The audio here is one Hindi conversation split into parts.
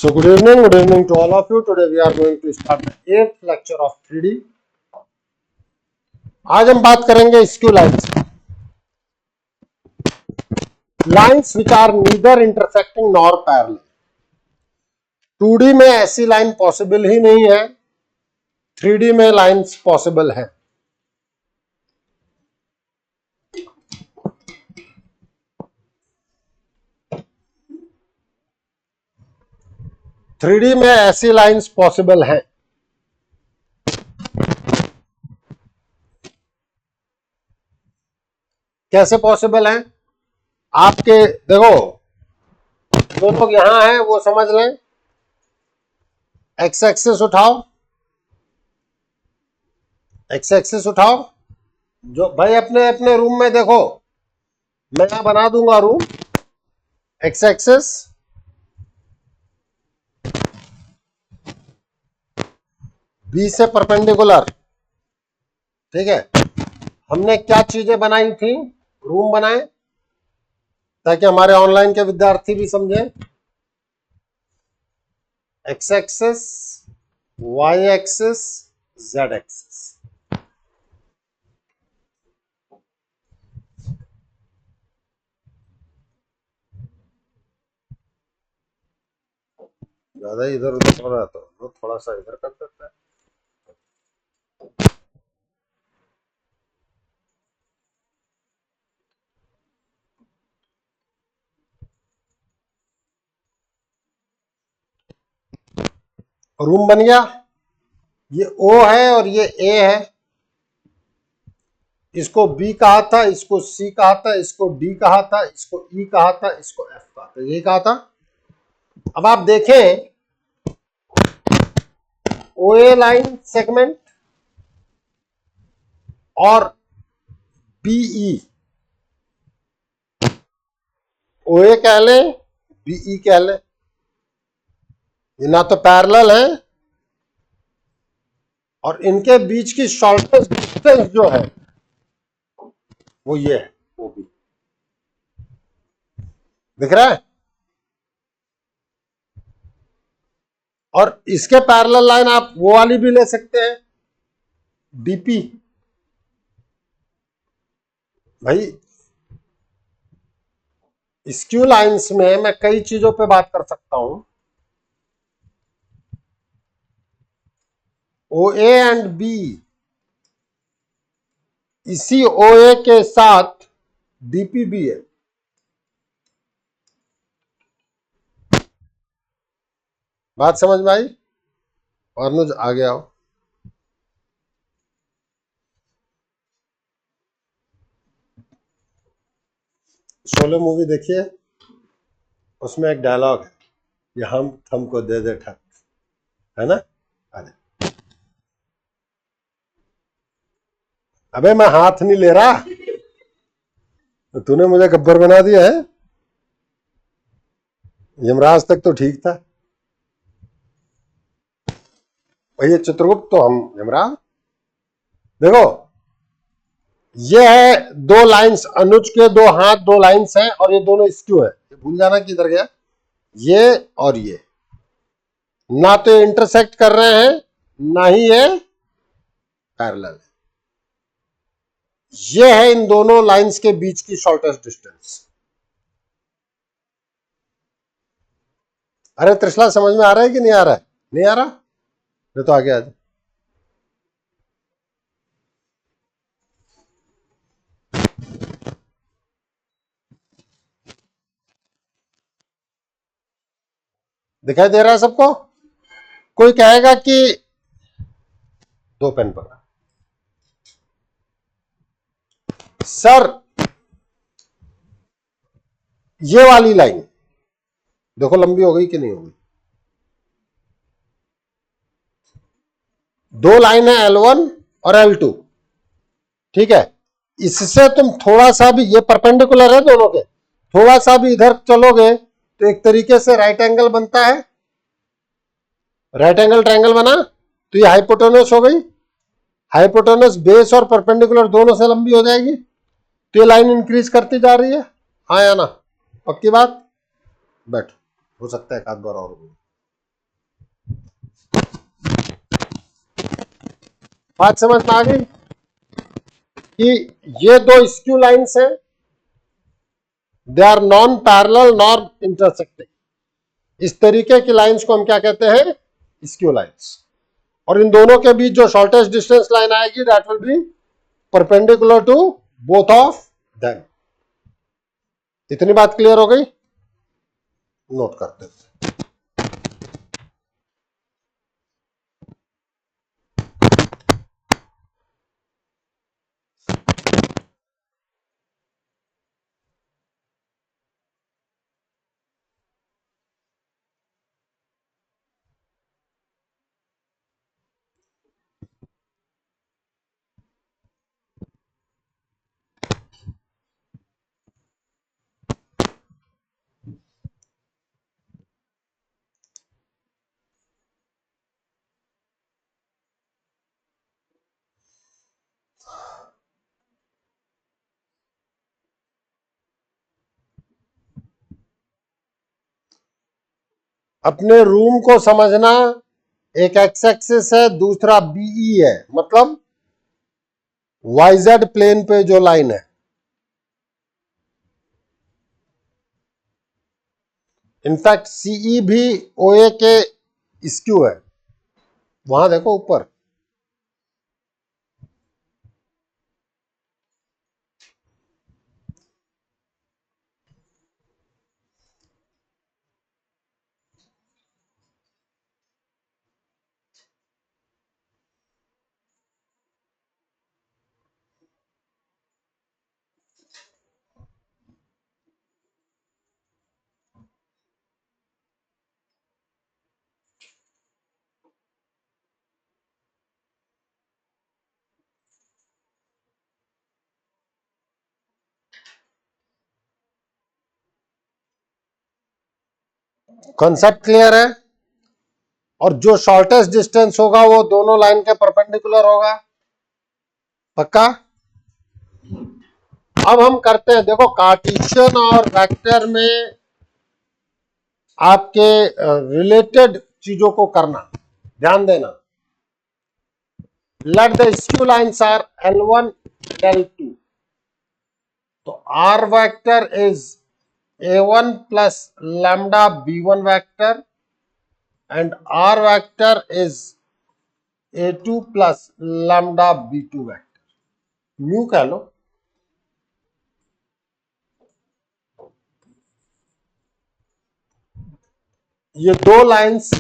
So good evening to all of you. Today we are going to start the 8th lecture of 3D. आज हम बात करेंगे skew lines, lines which are neither intersecting nor parallel. 2D में ऐसी लाइन पॉसिबल ही नहीं है, 3D में लाइन्स पॉसिबल है। थ्री डी में ऐसी लाइन्स पॉसिबल हैं। कैसे पॉसिबल हैं? आपके देखो, जो लोग यहां हैं वो समझ लें। एक्स एक्सिस उठाओ, एक्स एक्सिस उठाओ। जो भाई अपने अपने रूम में देखो, मैं यहां बना दूंगा रूम। एक्स एक्सिस, बी से परपेंडिकुलर, ठीक है। हमने क्या चीजें बनाई थी, रूम बनाए ताकि हमारे ऑनलाइन के विद्यार्थी भी समझे। X axis, Y axis, Z axis. ज्यादा इधर उधर हो रहा तो थोड़ा सा इधर कर सकता है। रूम बन गया। ये O है और ये A है। इसको B कहा था, इसको C कहा था, इसको D कहा था, इसको E कहा था, इसको F कहा था, यही कहा था। अब आप देखें OA लाइन सेगमेंट और BE, OA कह लें, BE कह लें, ये ना तो पैरेलल है और इनके बीच की शॉर्टेस्ट डिस्टेंस जो है वो ये है, वो भी दिख रहा है। और इसके पैरेलल लाइन आप वो वाली भी ले सकते हैं, डीपी। भाई स्क्यू लाइंस में मैं कई चीजों पे बात कर सकता हूं। OA एंड B इसी OA के साथ DP भी है। बात समझ में आई? और आगे आओ। शोले मूवी देखिए, उसमें एक डायलॉग है, ये हम थमको दे दे ठक, है ना? अरे अबे मैं हाथ नहीं ले रहा, तो तूने मुझे गब्बर बना दिया है। यमराज तक तो ठीक था भाई, ये चित्रगुप्त तो हम यमराज। देखो ये है दो लाइंस, अनुज के दो हाथ, दो लाइंस हैं और ये दोनों स्क्यू है। भूल जाना किधर गया, ये और ये ना तो इंटरसेक्ट कर रहे हैं ना ही ये पैरेलल है। ये है इन दोनों लाइंस के बीच की शॉर्टेस्ट डिस्टेंस। अरे त्रिशला समझ में आ रहा है कि नहीं आ रहा है? नहीं आ रहा? नहीं तो आगे आ जाए। दिखाई दे रहा है सबको? कोई कहेगा कि दो पेन पकड़ा सर, ये वाली लाइन देखो लंबी हो गई कि नहीं हो गई। दो लाइन है L1 और L2, ठीक है। इससे तुम थोड़ा सा भी, ये परपेंडिकुलर है दोनों के, थोड़ा सा भी इधर चलोगे तो एक तरीके से राइट एंगल बनता है। राइट एंगल ट्रायंगल बना तो ये हाइपोटेनस हो गई। हाइपोटेनस बेस और परपेंडिकुलर दोनों से लंबी हो जाएगी, तो ये लाइन इंक्रीज करती जा रही है। हाँ या ना? पक्की बात? बैठो, हो सकता है एक आध बार और हो। बात समझ में आ गई कि ये दो स्क्यू लाइंस हैं, they are non parallel nor intersecting. इस तरीके की लाइंस को हम क्या कहते हैं? Skew lines. और इन दोनों के बीच जो शॉर्टेस्ट डिस्टेंस लाइन आएगी that will be perpendicular to both of them. इतनी बात क्लियर हो गई? नोट करते हैं। अपने रूम को समझना, एक एक्स एक्सिस है, दूसरा बीई है, मतलब वाईजेड प्लेन पे जो लाइन है। इनफैक्ट सीई भी ओए के स्क्यू है, वहां देखो ऊपर। कॉन्सेप्ट क्लियर है? और जो शॉर्टेस्ट डिस्टेंस होगा वो दोनों लाइन के परपेंडिकुलर होगा। पक्का? अब हम करते हैं, देखो कार्टेशियन और वेक्टर में आपके रिलेटेड चीजों को करना, ध्यान देना। Let the skew lines are L1 L2, तो R vector is A1 plus lambda B1 vector and R vector is A2 plus lambda B2 vector. Mu कह लो। ये दो लाइंस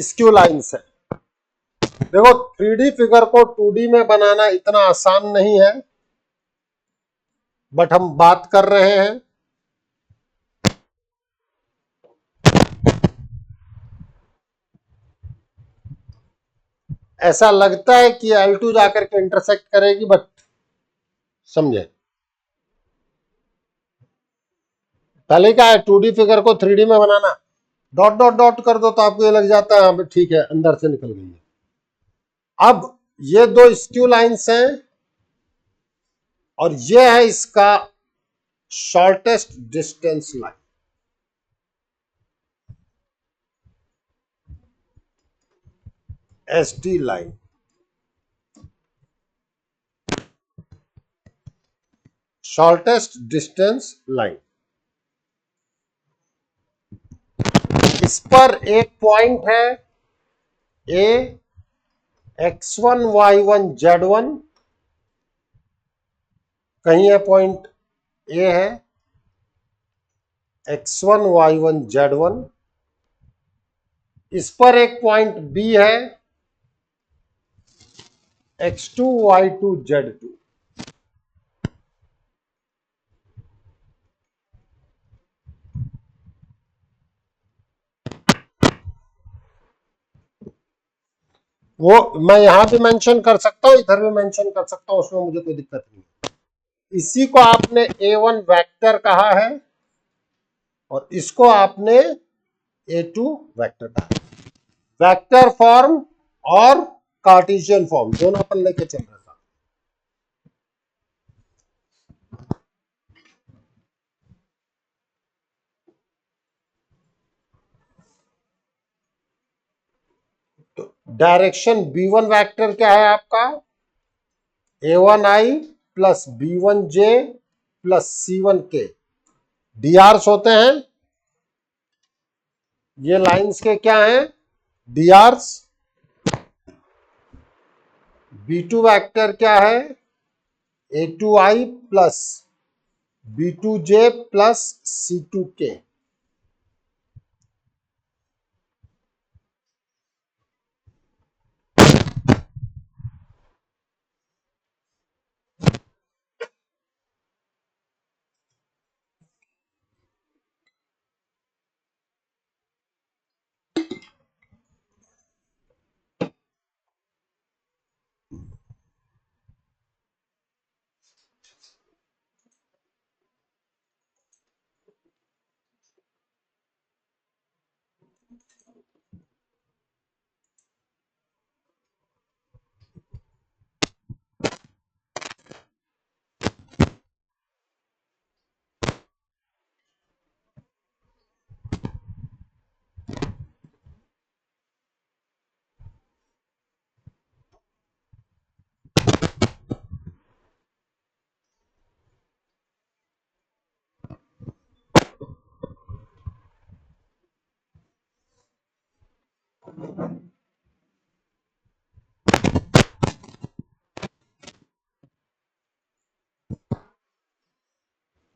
स्क्यू लाइंस है। देखो 3D फिगर को 2D में बनाना इतना आसान नहीं है, बट हम बात कर रहे हैं। ऐसा लगता है कि L2 जाकर के इंटरसेक्ट करेगी, बट समझे, पहले क्या है, 2D फिगर को 3D में बनाना, डॉट डॉट डॉट कर दो तो आपको ये लग जाता है ठीक है अंदर से निकल गई है। अब ये दो स्क्यू लाइंस हैं और ये है इसका shortest distance line, SD line. Shortest distance line, इस पर एक पॉइंट है ए, x1 y1 z1, कहीं है पॉइंट ए है x1 y1 z1, इस पर एक पॉइंट बी है x2 y2 z2। वो मैं यहां भी मेंशन कर सकता हूं, इधर भी मेंशन कर सकता हूं, उसमें मुझे कोई दिक्कत नहीं है। इसी को आपने A1 वेक्टर कहा है और इसको आपने A2 वेक्टर कहा। वेक्टर फॉर्म और कार्टेशियन फॉर्म दोनों अपन लेके चल रहे था। तो डायरेक्शन B1 वेक्टर क्या है आपका? A1I plus B1J plus C1K डीआरस होते हैं। ये लाइंस के क्या हैं? डीआरस। B2 वेक्टर क्या है? A2I plus B2J plus C2K।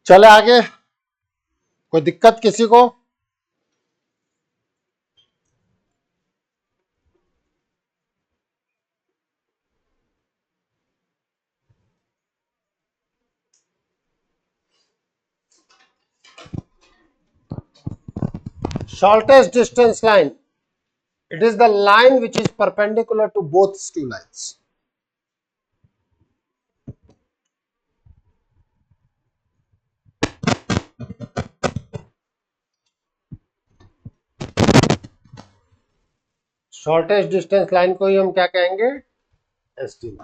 चले आगे, कोई दिक्कत किसी को? Shortest distance line, it is the line which is perpendicular to both two lines. Shortest distance line को ही हम क्या कहेंगे? एसडी।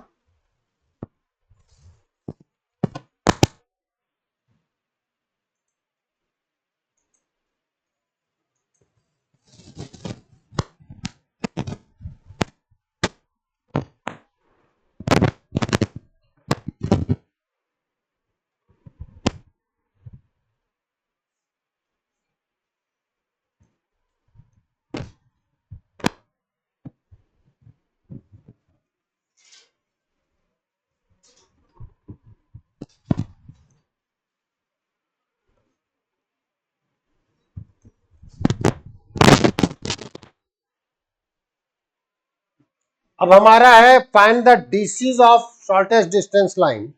अब हमारा है find the DCs of shortest distance line.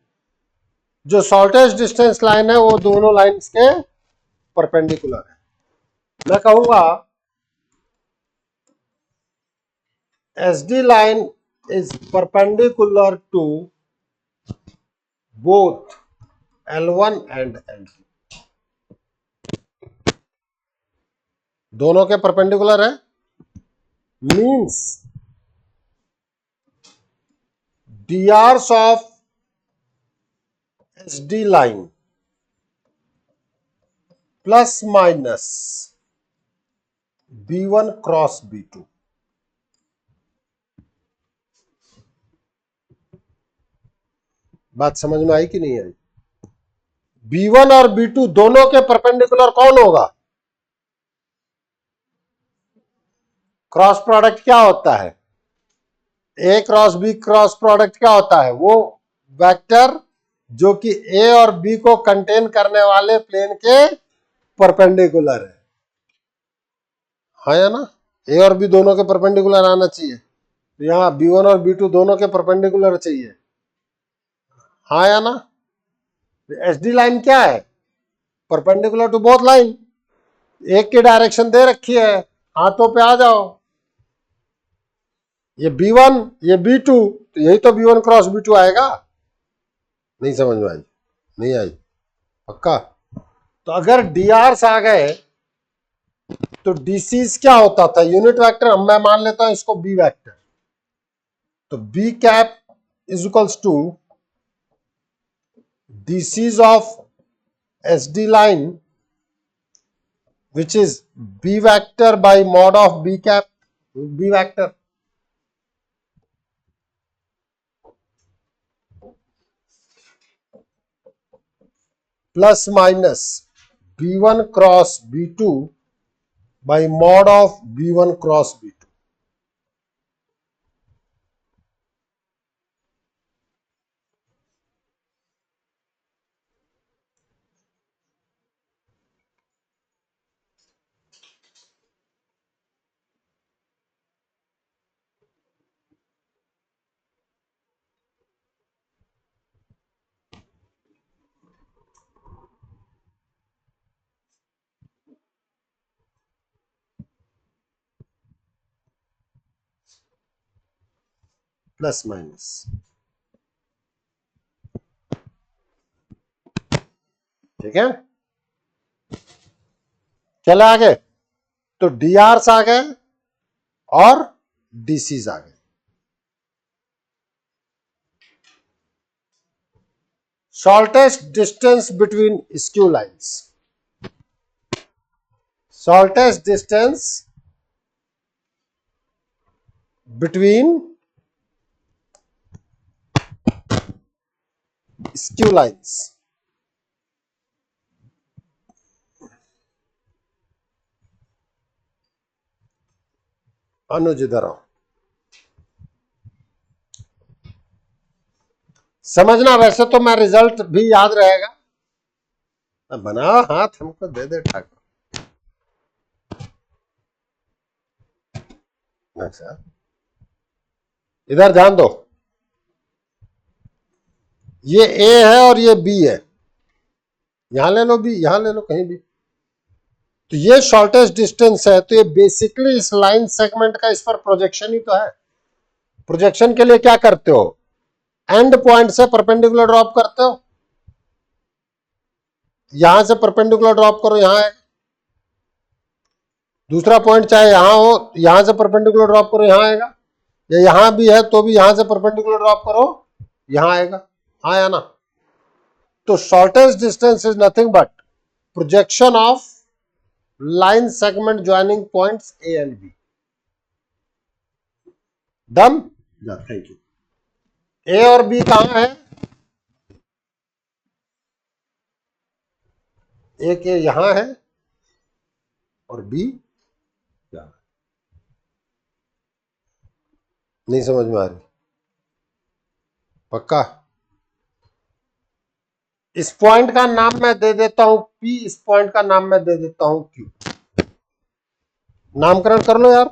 जो शॉर्टेस्ट डिस्टेंस लाइन है वो दोनों लाइंस के परपेंडिकुलर है। मैं कहूंगा SD line is perpendicular to both L1 and L2। दोनों के परपेंडिकुलर है, means drs of SD line plus minus B1 cross B2। बात समझ में आई कि नहीं आई? B1 और B2 दोनों के परपेंडिकुलर कौन होगा? क्रॉस प्रोडक्ट क्या होता है? A cross B cross product क्या होता है? वो वेक्टर जो कि A और B को कंटेन करने वाले प्लेन के परपेंडिकुलर है। हाँ या ना? A और B दोनों के परपेंडिकुलर आना चाहिए। यहाँ B1 और B2 दोनों के परपेंडिकुलर चाहिए। हाँ या ना? एसडी लाइन क्या है? Perpendicular to both line. एक की डायरेक्शन दे रखी है, हाथों पे आ जाओ। ये B1 ये B2, तो यही तो B1 क्रॉस B2 आएगा। नहीं समझ में आई? नहीं आई? पक्का? तो अगर डीआरस आ गए तो डीसीज क्या होता था? Unit vector. मैं मान लेता हूं इसको बी वेक्टर। तो B cap is equals to DCs of SD line which is b vector by mod of b cap b vector। Plus minus B1 cross B2 by mod of B1 cross B2। Plus minus, ठीक है। चले आगे, तो डीआर्स आ गए और डीसीज आ गए। Shortest distance between skew lines, shortest distance between skew lines. Anuj इधर आओ, समझना। वैसे तो मैं रिजल्ट भी याद रहेगा, बनाओ हाथ हमको दे दे ठाकुर। अच्छा, इधर ध्यान दो, ये ए है और ये बी है, यहां ले लो बी, यहां ले लो, कहीं भी। तो ये शॉर्टेस्ट डिस्टेंस है, तो ये बेसिकली इस लाइन सेगमेंट का इस पर प्रोजेक्शन ही तो है। प्रोजेक्शन के लिए क्या करते हो, एंड पॉइंट से परपेंडिकुलर ड्रॉप करते हो, यहां से परपेंडिकुलर ड्रॉप करो, यहां है दूसरा पॉइंट, चाहे यहां हो, यहां से परपेंडिकुलर ड्रॉप करो, यहां आएगा, या यहां भी है तो भी यहां से परपेंडिकुलर ड्रॉप करो, यहां आएगा। आया ना। तो shortest distance is nothing but projection of line segment joining points A and B. Done, thank you. A और बी कहां है, एक ए यहां है और बी यहां। नहीं समझ में आ रही, पक्का। इस पॉइंट का नाम मैं दे देता हूं पी, इस पॉइंट का नाम मैं दे देता हूं क्यू। नामकरण कर लो यार।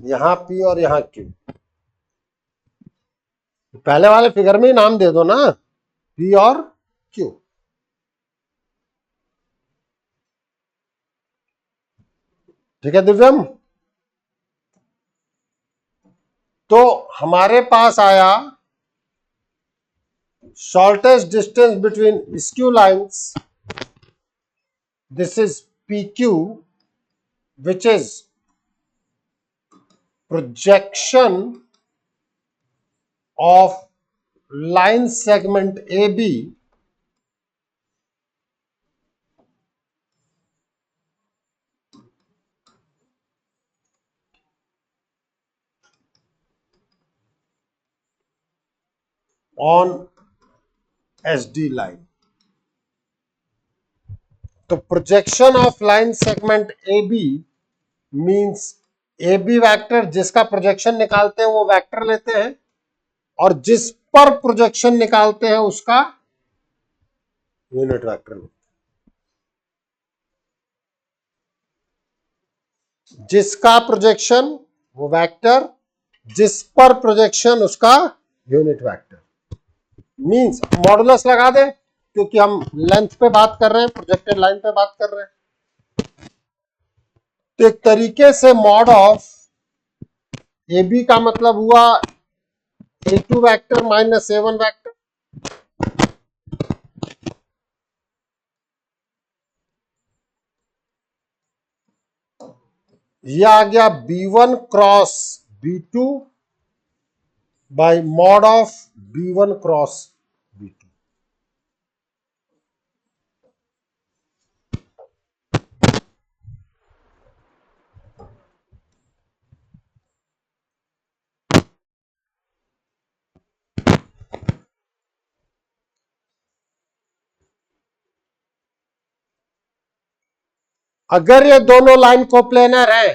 यहां पी और यहां क्यू, पहले वाले फिगर में ही नाम दे दो ना, पी और क्यू। ठीक है दिव्यम, तो हमारे पास आया shortest distance between skew lines, this is PQ, which is projection of line segment AB on SD line। तो projection of line segment AB means AB vector जिसका प्रोजेक्शन निकालते हैं वो वेक्टर लेते हैं, और जिस पर प्रोजेक्शन निकालते हैं उसका यूनिट वेक्टर लेते हैं। जिसका प्रोजेक्शन वो वेक्टर, जिस पर प्रोजेक्शन उसका यूनिट वेक्टर। मींस मॉडुलस लगा दे, क्योंकि हम लेंथ पे बात कर रहे हैं, प्रोजेक्टेड लाइन पे बात कर रहे हैं। तो एक तरीके से मॉड ऑफ ए बी का मतलब हुआ A2 vector minus A1 vector, ये आ गया B1 cross B2 by mod of B1 cross B2। अगर ये दोनों लाइन कोप्लेनर है,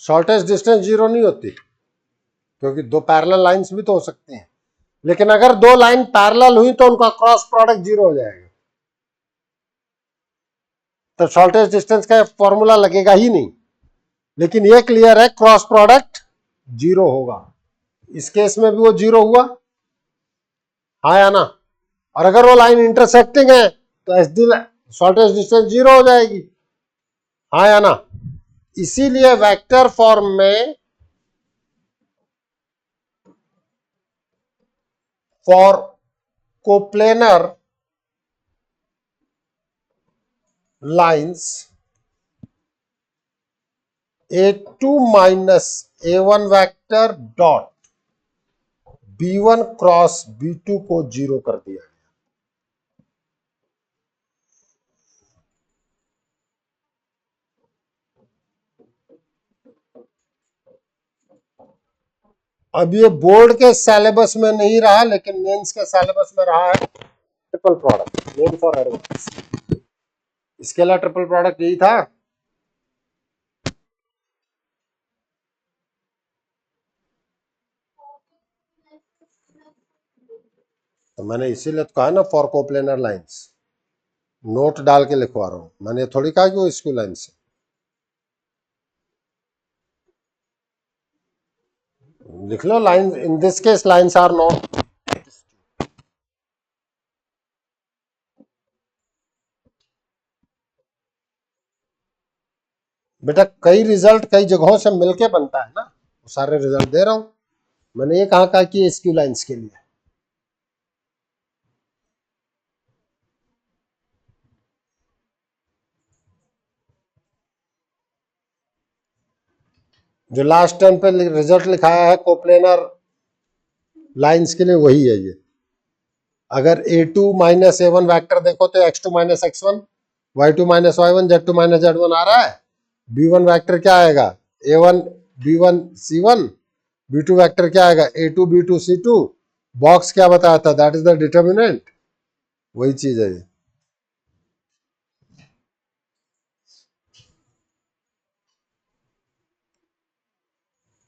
शॉर्टेस्ट डिस्टेंस जीरो नहीं होती, क्योंकि दो पैरेलल लाइंस भी तो हो सकती हैं, लेकिन अगर दो लाइन पैरेलल हुई तो उनका क्रॉस प्रोडक्ट जीरो हो जाएगा, तो शॉर्टेस्ट डिस्टेंस का फॉर्मूला लगेगा ही नहीं। लेकिन ये क्लियर है क्रॉस प्रोडक्ट जीरो होगा, इस केस में भी वो जीरो हुआ, हाँ या ना। और अगर वो लाइन इंटरसेक्टिंग है तो S D shortest distance zero हो जाएगी, हाँ या ना। इसीलिए वेक्टर फॉर्म में for coplanar lines A2 minus A1 vector dot B1 cross B2 को जीरो कर दिया। अब ये बोर्ड के सिलेबस में नहीं रहा, लेकिन मेंस के सिलेबस में रहा है triple product, main for advance. इसके लिए ट्रिपल प्रोडक्ट यही था। तो मैंने इसीलिए तो कहा ना फॉर कोप्लेनर लाइंस, नोट डाल के लिखवा रहा हूं, मैंने थोड़ी कहा कि वो स्क्यू लाइन से। लिख लो line, in this case lines are not. बेटा कई रिजल्ट कई जगहों से मिलके बनता है ना, सारे रिजल्ट दे रहा हूं। मैंने ये कहा कि स्क्यू लाइंस के लिए जो लास्ट टाइम पे रिजल्ट लिखाया है कोप्लेनर लाइंस के लिए वही है ये। अगर A2 माइनस A1 वैक्टर देखो तो X2 minus X1, Y2 minus Y1, Z2 minus Z1 आ रहा है। B1 वैक्टर क्या आएगा, A1 B1 C1, B2 vector क्या आएगा, A2 B2 C2। बॉक्स क्या बताया था, दैट इज द डिटर्मिनेंट, वही चीज है ये।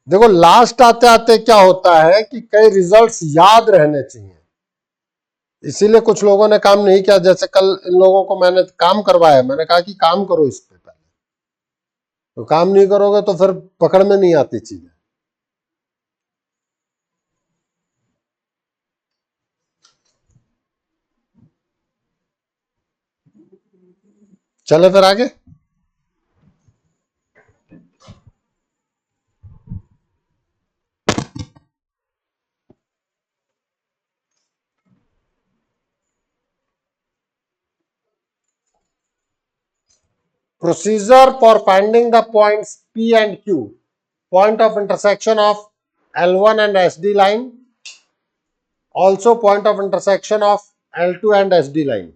देखो लास्ट आते आते क्या होता है कि कई रिजल्ट्स याद रहने चाहिए, इसीलिए कुछ लोगों ने काम नहीं किया। जैसे कल इन लोगों को मैंने काम करवाया, मैंने कहा कि काम करो इस पे पहले, तो काम नहीं करोगे तो फिर पकड़ में नहीं आती चीजें। चले फिर आगे। Procedure for finding the points P and Q, point of intersection of L1 and SD line, also point of intersection of L2 and SD line.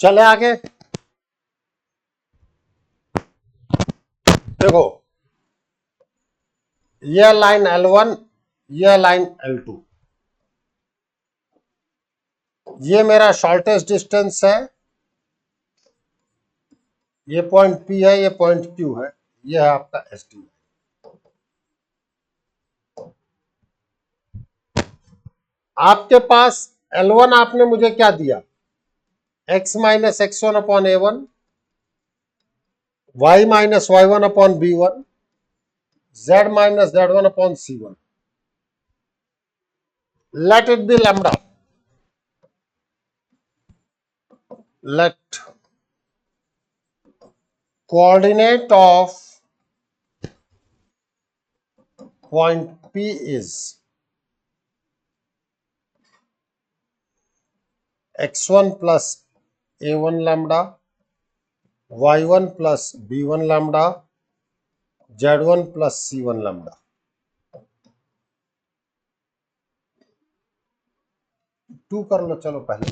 चले आगे। देखो यह लाइन L1, यह लाइन L2, ये मेरा शॉर्टेस्ट डिस्टेंस है, ये पॉइंट P है, ये पॉइंट Q है, ये है आपका SD। आपके पास L1 आपने मुझे क्या दिया, x minus x1 upon A1, y minus y1 upon B1, z minus z1 upon C1. Let it be lambda. Let coordinate of point P is x1 plus A1 lambda, y1 plus B1 lambda, z1 plus C1 lambda. टू कर लो, चलो पहले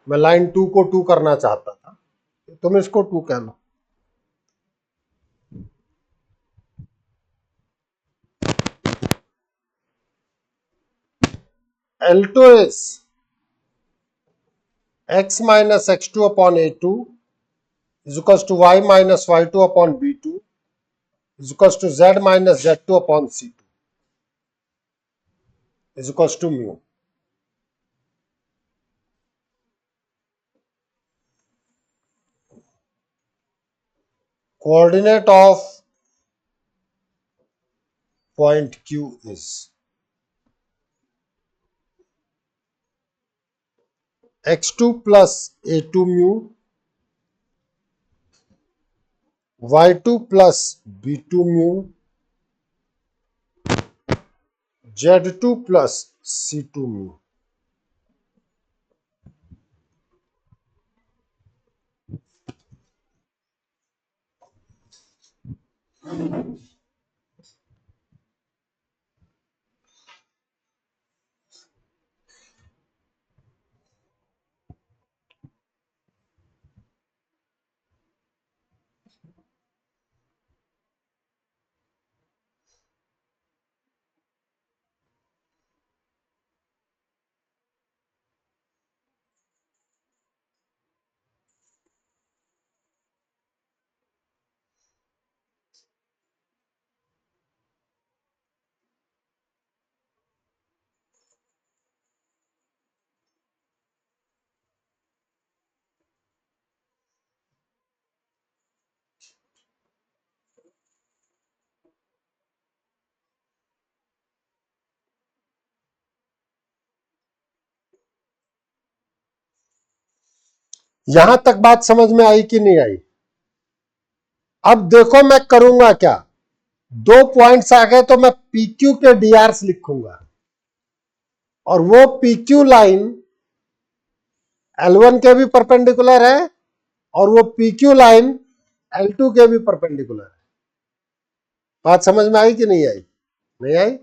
मैं लाइन 2 को 2 करना चाहता था, तुम इसको 2 कह लो. L2 is x minus x2 upon A2 is equals to y minus y2 upon B2 is equals to z minus z2 upon C2 is equals to mu. Coordinate of point Q is x2 plus A2 mu, y2 plus B2 mu, z2 plus C2 mu. यहां तक बात समझ में आई कि नहीं आई? अब देखो मैं करूंगा क्या, 2 पॉइंट्स आ गए तो मैं PQ के DRs लिखूंगा और वो PQ लाइन L1 के भी परपेंडिकुलर है और वो PQ लाइन L2 के भी परपेंडिकुलर है. बात समझ में आई कि नहीं आई? नहीं आई?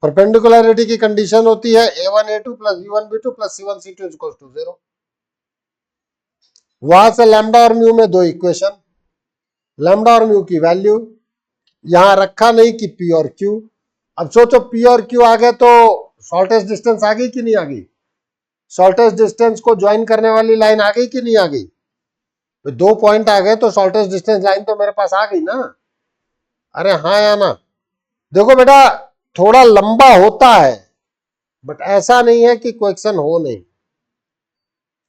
परपेंडिकुलरिटी की कंडीशन होती है A1 A2 plus B1 B2 plus C1 C2 equal to 0. वहां से लैम्डा और म्यू में दो इक्वेशन, लैम्डा और म्यू की वैल्यू यहां रखा नहीं कि P और Q. अब सोचो P और Q आ गए तो शॉर्टेस्ट डिस्टेंस आ गई कि नहीं आ गई? शॉर्टेस्ट डिस्टेंस को ज्वाइन करने वाली लाइन आ गई कि नहीं आ गई? तो 2 पॉइंट आ गए तो शॉर्टेस्ट डिस्टेंस लाइन तो मेरे पास आ गई ना. अरे हाँ या ना? देखो बेटा, थोड़ा लंबा होता है बट ऐसा नहीं है कि क्वेश्चन हो नहीं.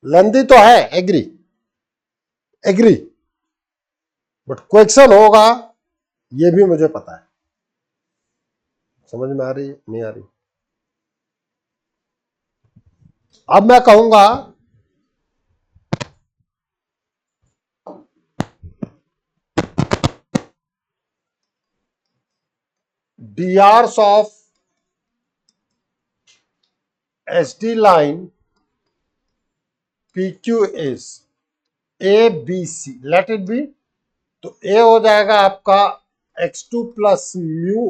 लेंदी तो है, एग्री एग्री, बट क्वेश्चन होगा ये भी मुझे पता है. समझ में आ रही है नहीं आ रही? अब मैं कहूंगा DRs of SD line PQ is ABC. Let it be. तो A हो जाएगा आपका x2 plus mu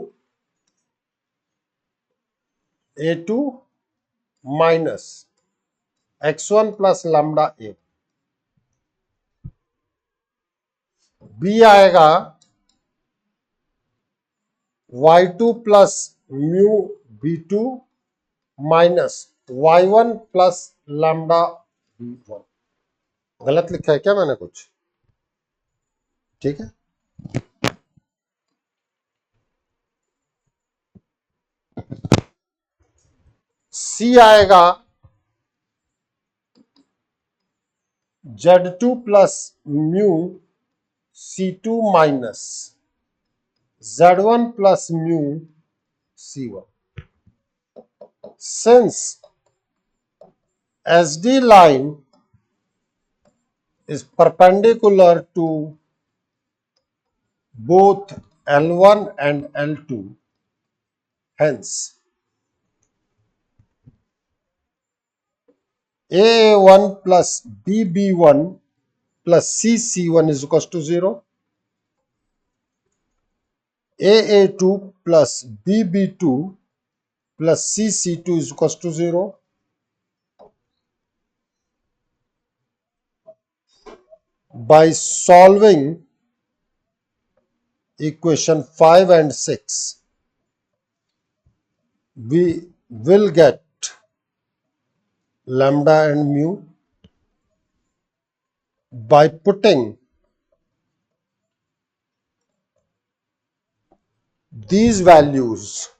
A2 minus x1 plus lambda A. B आएगा y2 plus mu B2 minus y1 plus lambda B1. गलत लिखा है क्या मैंने कुछ? ठीक है. सी आएगा Z2 plus mu C2 minus Z1 plus mu C1. Since SD line is perpendicular to both L1 and L2, hence AA1 plus BB1 plus CC1 is equals to 0. AA2 plus BB2 plus CC2 is equals to 0. By solving equation 5 and 6, we will get lambda and mu. By putting these values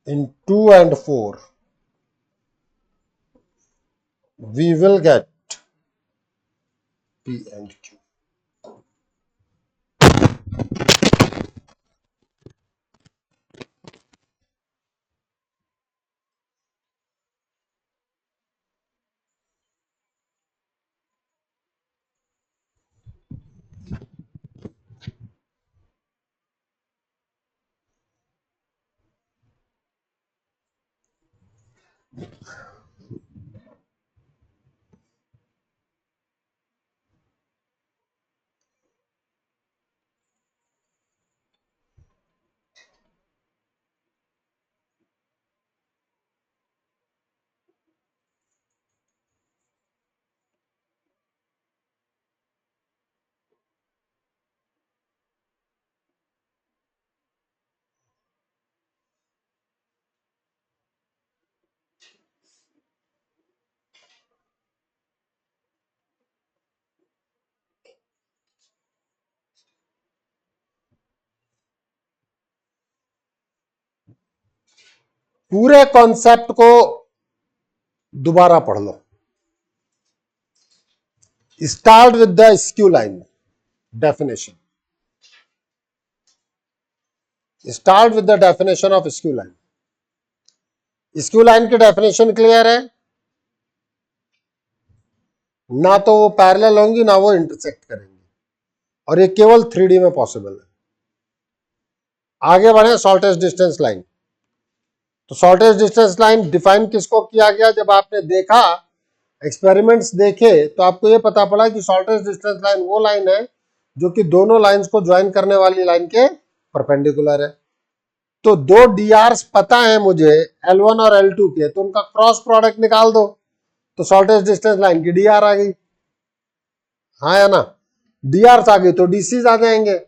in 2 and 4, we will get P and Q. पूरे कॉन्सेप्ट को दोबारा पढ़ लो. Start with the skew line definition. Start with the definition of skew line. Skew line की डेफिनेशन क्लियर है? ना तो वो पैरेलल होंगी ना वो इंटरसेक्ट करेंगी, और ये केवल 3D में पॉसिबल है. आगे बढ़े. Shortest distance line. तो शॉर्टेस्ट डिस्टेंस लाइन डिफाइन किसको किया गया? जब आपने देखा, एक्सपेरिमेंट्स देखे, तो आपको ये पता पड़ा कि शॉर्टेस्ट डिस्टेंस लाइन वो लाइन है जो कि दोनों लाइंस को ज्वाइन करने वाली लाइन के परपेंडिकुलर है. तो दो डीआरस पता है मुझे L1 और L2 के, तो उनका क्रॉस प्रोडक्ट निकाल दो, तो शॉर्टेस्ट डिस्टेंस लाइन की डीआर आ गई. हाँ या ना? डीआर आ गई तो डीसीज आ जाएंगे,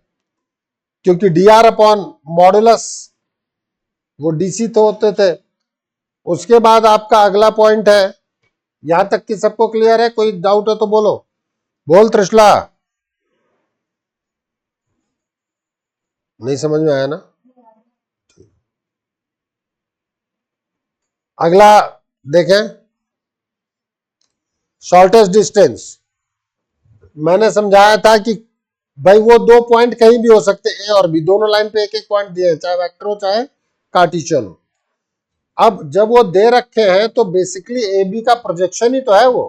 क्योंकि डीआर अपॉन मॉडुलस वो डीसी तो होते थे. उसके बाद आपका अगला पॉइंट है. यहां तक कि सबको क्लियर है? कोई डाउट है तो बोलो. बोल त्रिशला. नहीं समझ में आया ना? अगला देखें. शॉर्टेस्ट डिस्टेंस मैंने समझाया था कि भाई वो दो पॉइंट कहीं भी हो सकते हैं, ए और बी, दोनों लाइन पे एक एक पॉइंट दिए हैं, चाहे वेक्टर हो चाहे कार्टेशियन हो. अब जब वो दे रखे हैं तो बेसिकली ए बी का प्रोजेक्शन ही तो है वो.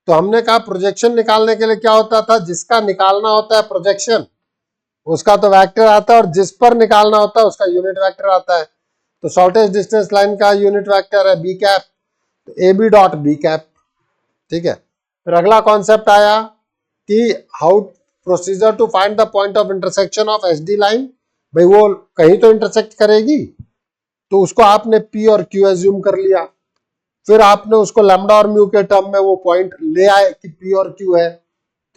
तो हमने कहा प्रोजेक्शन निकालने के लिए क्या होता था? जिसका निकालना होता है प्रोजेक्शन, उसका तो वेक्टर आता है, और जिस पर निकालना होता है उसका यूनिट वेक्टर आता है. तो शॉर्टेस्ट डिस्टेंस लाइन का यूनिट वेक्टर है बी कैप, तो A B dot B cap. ठीक है. फिर अगला कॉन्सेप्ट आया कि how procedure to find the point of intersection of SD line. भाई वो कहीं तो इंटरसेक्ट करेगी, तो उसको आपने पी और क्यू एज्यूम कर लिया. फिर आपने उसको लैम्डा और म्यू के टर्म में वो पॉइंट ले आए कि पी और क्यू है.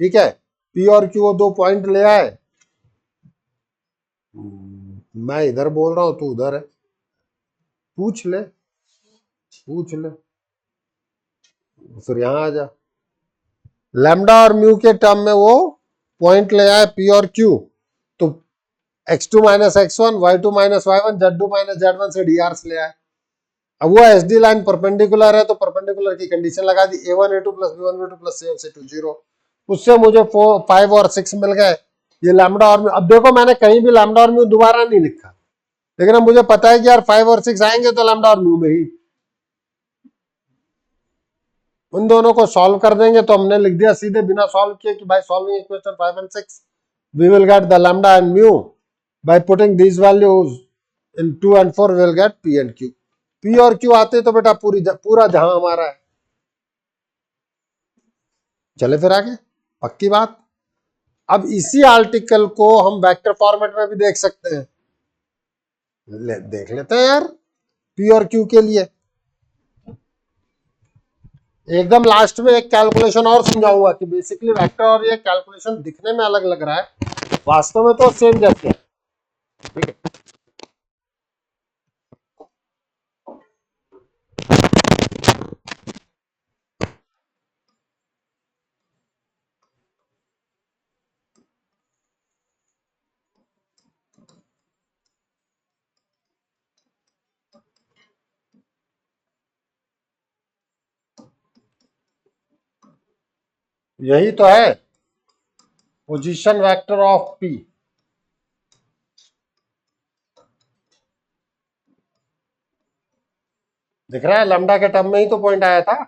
ठीक है. पी और क्यू वो दो पॉइंट ले आए. मैं इधर बोल रहा हूं, तू उधर है. पूछ ले, पूछ ले, फिर यहां आ जा. लैम्डा और म्यू के टर्म में वो पॉइंट ले आए पी और क्यू. तो x2 minus x1, y2 minus y1, z2 minus z1 से dr से ले आए। अब वो एस डी लाइन परपेंडिकुलर है तो परपेंडिकुलर की कंडीशन लगा दी, a1 a2 plus b1 b2 plus c1 c2 0। उससे मुझे 4 5 और 6 मिल गए। ये लैम्डा और म्यू, अब देखो मैंने कहीं भी लैम्डा और म्यू दोबारा नहीं लिखा, लेकिन अब मुझे पता है कि यार 5 और 6 आएंगे तो लैम्डा और म्यू में ही उन दोनों को सॉल्व कर देंगे। तो हमने लिख दिया सीधे बिना सॉल्व किए कि भाई solving equation 5 and 6 we will get the lambda and mu by putting these values in 2 and 4 we will get p and q। p और q आते तो बेटा पूरा जहां हमारा है। चले फिर आगे, पक्की बात। अब इसी आर्टिकल को हम वेक्टर फॉर्मेट में भी देख सकते हैं, देख लेते हैं यार p और q के लिए। एकदम लास्ट में एक कैलकुलेशन और समझाऊंगा कि बेसिकली वेक्टर और ये कैलकुलेशन दिखने में अलग लग रहा है, वास्तव में तो सेम जैसे है। ठीक है, यही तो है पोजीशन वेक्टर ऑफ p। दिख रहा है, लैम्डा के टर्म में ही तो पॉइंट आया था।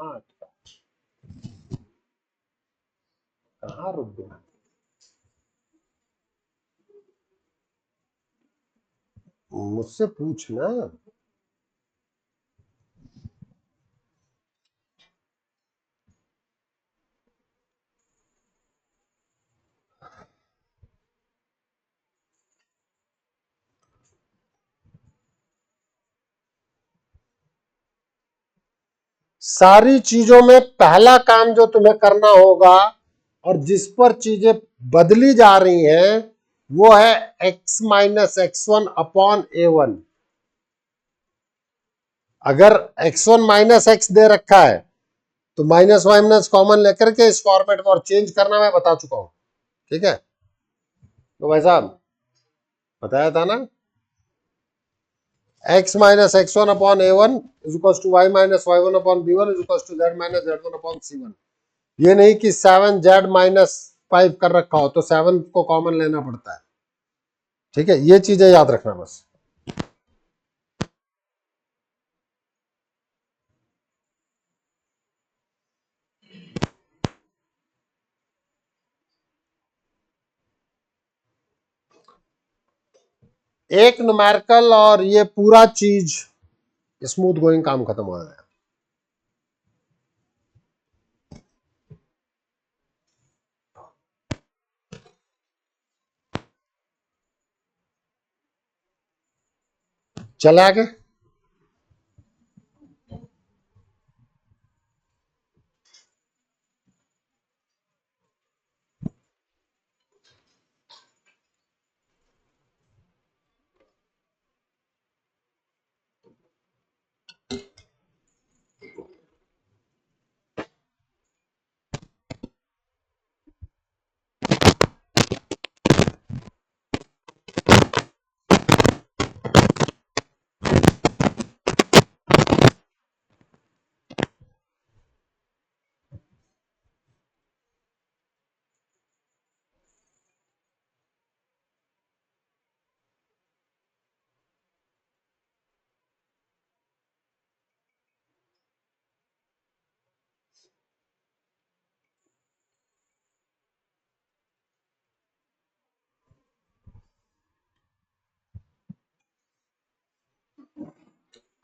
हाँ, कहाँ रुक गया? मुझसे पूछना। सारी चीजों में पहला काम जो तुम्हें करना होगा और जिस पर चीजें बदली जा रही हैं वो है x minus x1 upon a1। अगर x1 माइनस एक्स दे रखा है तो माइनस माइनस कॉमन लेकर के इस फॉर्मेट को और चेंज करना मैं बता चुका हूं। ठीक है, तो भाई साहब बताया था ना, x minus x1 upon a1 is equal to y minus y1 upon b1 is equal to z minus z1 upon c1। ये नहीं कि 7z माइनस 5 कर रखा हो तो 7 को कॉमन लेना पड़ता है। ठीक है, ये चीजें याद रखना बस। एक न्यूमेरिकल और ये पूरा चीज स्मूथ गोइंग काम खत्म हो गया। चले आगे।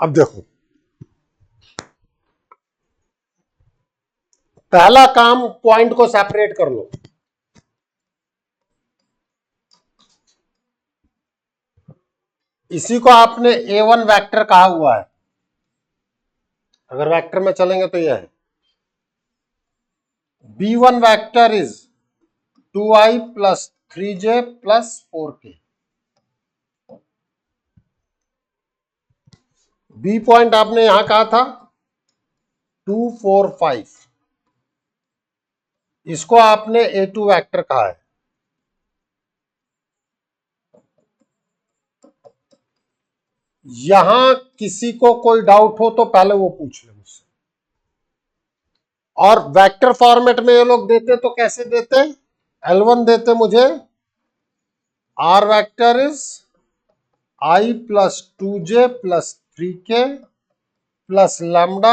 अब देखो, पहला काम पॉइंट को सेपरेट कर लो। इसी को आपने A1 वेक्टर कहा हुआ है। अगर वेक्टर में चलेंगे तो यह है B1 vector is 2i plus 3j plus 4k। B point आपने यहां कहा था 2 4 5, इसको आपने A2 वेक्टर कहा है। यहां किसी को कोई डाउट हो तो पहले वो पूछ ले मुझसे। और वेक्टर फॉर्मेट में ये लोग देते तो कैसे देते? L1 देते मुझे R vector is I plus 2j plus 3k plus lambda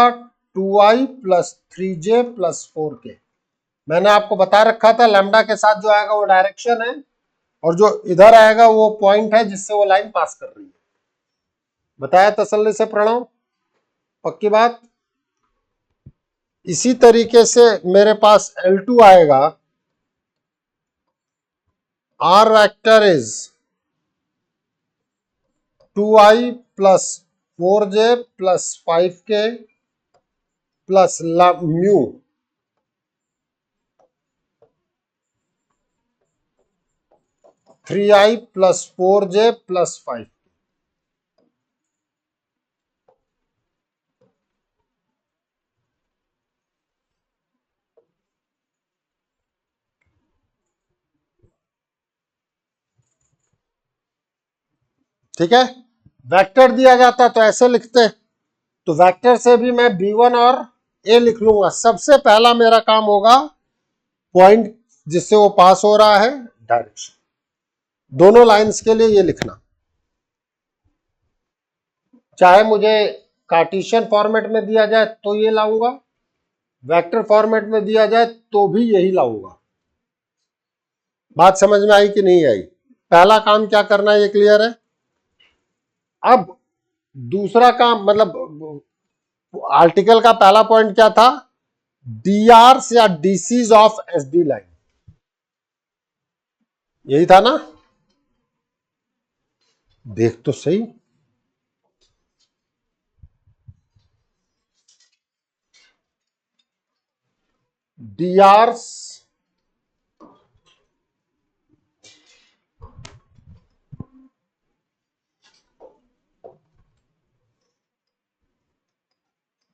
2i plus 3j plus 4k। मैंने आपको बता रखा था लैम्डा के साथ जो आएगा वो डायरेक्शन है, और जो इधर आएगा वो पॉइंट है जिससे वो लाइन पास कर रही है। बताया तसल्ली से प्रणव? पक्की बात? इसी तरीके से मेरे पास L2 आएगा, R vector is 2i plus 4j plus 5k plus mu 3i plus 4j plus 5। ठीक है, वेक्टर दिया जाता तो ऐसे लिखते, तो वेक्टर से भी मैं B1 और A लिख लूंगा। सबसे पहला मेरा काम होगा पॉइंट जिससे वो पास हो रहा है, डायरेक्शन। दोनों लाइंस के लिए ये लिखना, चाहे मुझे कार्टेशियन फॉर्मेट में दिया जाए तो ये लाऊंगा, वेक्टर फॉर्मेट में दिया जाए तो भी यही लाऊंगा। बात समझ में आई कि नहीं आई? पहला काम क्या करना है ये क्लियर है। अब दूसरा काम, मतलब आर्टिकल का पहला पॉइंट क्या था? डीआर या डीसीज ऑफ एसडी लाइन, यही था ना? देख तो सही। डीआर्स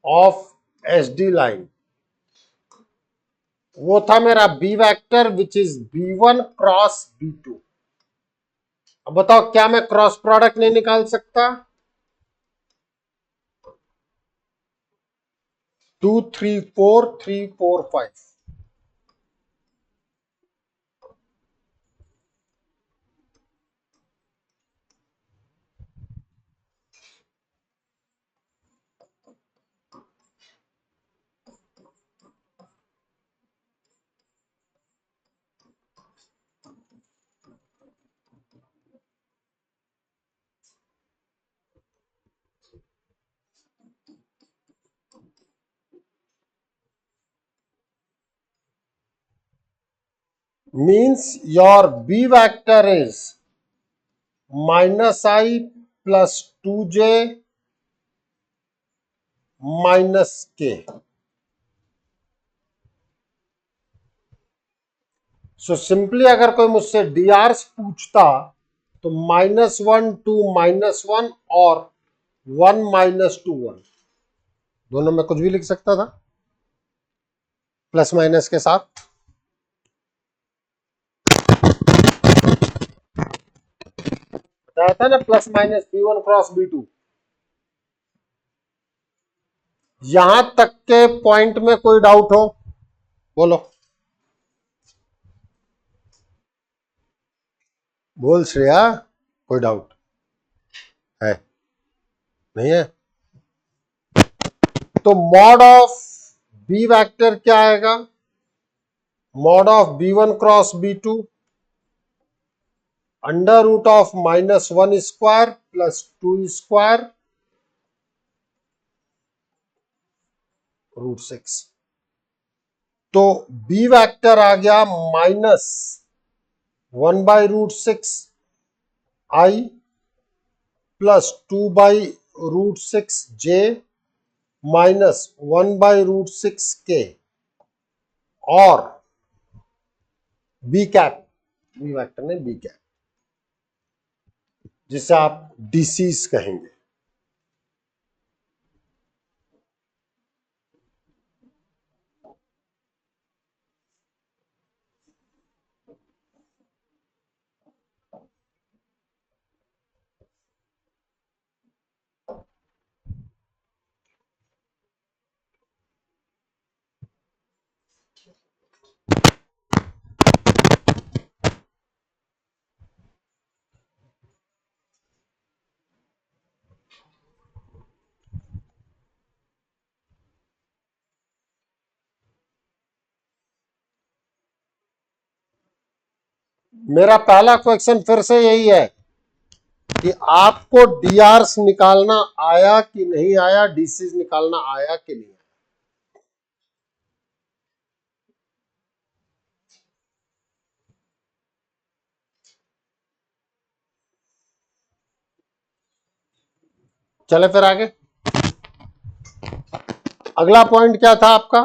ऑफ एसडी लाइन, वो था मेरा B vector which is B1 cross B2। अब बताओ क्या मैं क्रॉस प्रोडक्ट नहीं निकाल सकता? 2 3 4 3 4 5। means your B vector is minus I plus 2j minus K. So simply अगर कोई मुझसे डीआर्स पूछता तो -1 2 -1 और 1 - 2 1 दोनों में कुछ भी लिख सकता था प्लस माइनस के साथ। बताया था ना, plus minus B1 cross B2। यहां तक के पॉइंट में कोई डाउट हो बोलो। बोल श्रेया, कोई डाउट है? नहीं है तो मॉड ऑफ बी वेक्टर क्या आएगा? Mod of B1 cross B2 under root of -1² plus 2² √6। तो बी वेक्टर आ गया -1/√6 I plus 2/√6 J minus 1/√6 K और बी कैप, बी वेक्टर ने बी कैप, जिसे आप डिसीज कहेंगे। मेरा पहला क्वेश्चन फिर से यही है कि आपको डीआरस निकालना आया कि नहीं आया, डीसीज निकालना आया कि नहीं आया। चले फिर आगे। अगला पॉइंट क्या था आपका?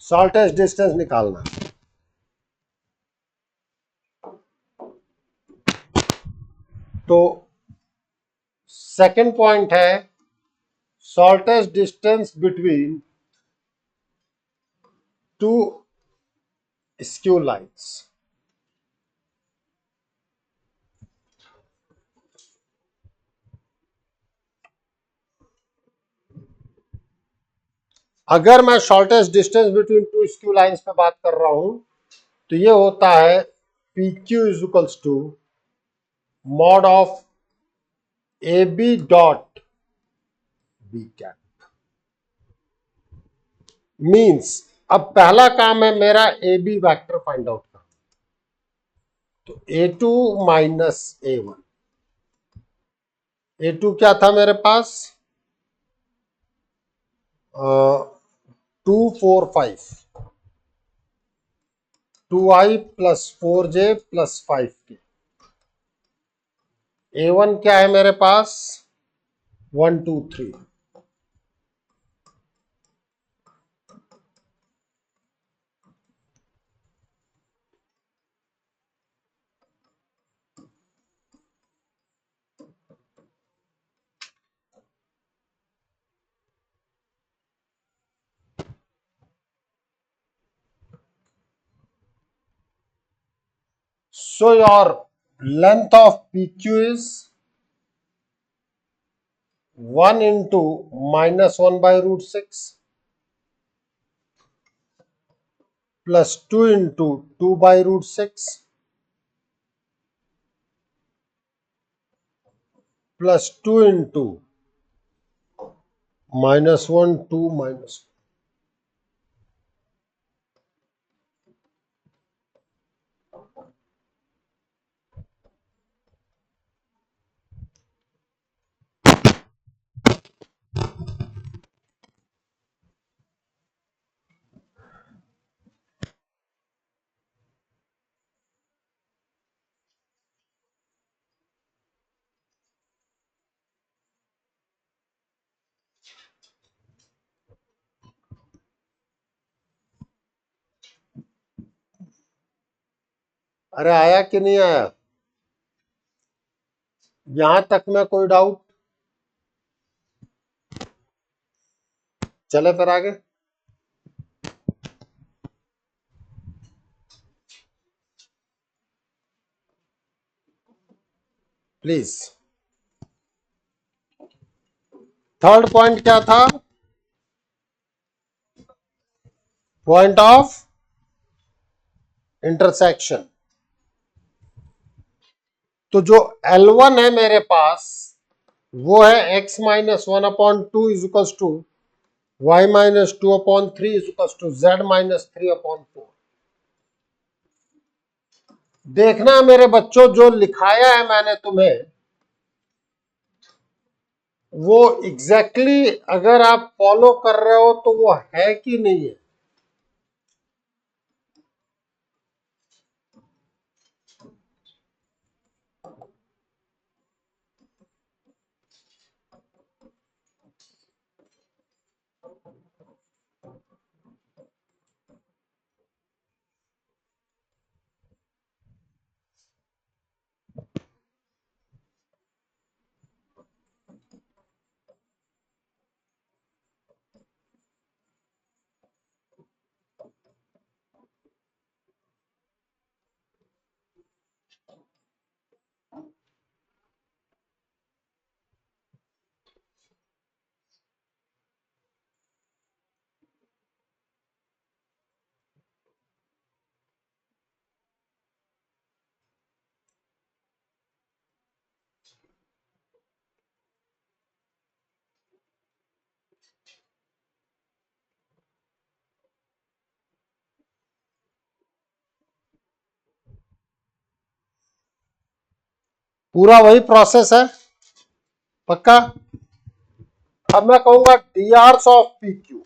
शॉर्टेस्ट डिस्टेंस निकालना। तो सेकंड पॉइंट है shortest distance between two skew lines. अगर मैं shortest distance between two skew lines पे बात कर रहा हूं तो ये होता है PQ is equals to mod of AB dot B cap. Means अब पहला काम है मेरा AB वेक्टर फाइंड आउट करना। तो A2 माइनस A1, A2 क्या था मेरे पास? 2 4 5 2I plus 4J plus 5K। A1 क्या है मेरे पास? 1 2 3। So your length of PQ is 1 into -1/√6 plus 2 into 2/√6 plus 2 into -1 2 minus. अरे आया कि नहीं आया? यहां तक में कोई डाउट? चले फिर आगे। प्लीज। थर्ड पॉइंट क्या था? Point of intersection. तो जो L1 है मेरे पास वो है x-1/2 is equal to y-2/3 is equal to z-3/4। देखना मेरे बच्चों, जो लिखाया है मैंने तुम्हें वो एग्जैक्टली exactly अगर आप फॉलो कर रहे हो तो वो है कि नहीं है। पूरा वही प्रोसेस है। पक्का? अब मैं कहूंगा dRs ऑफ PQ।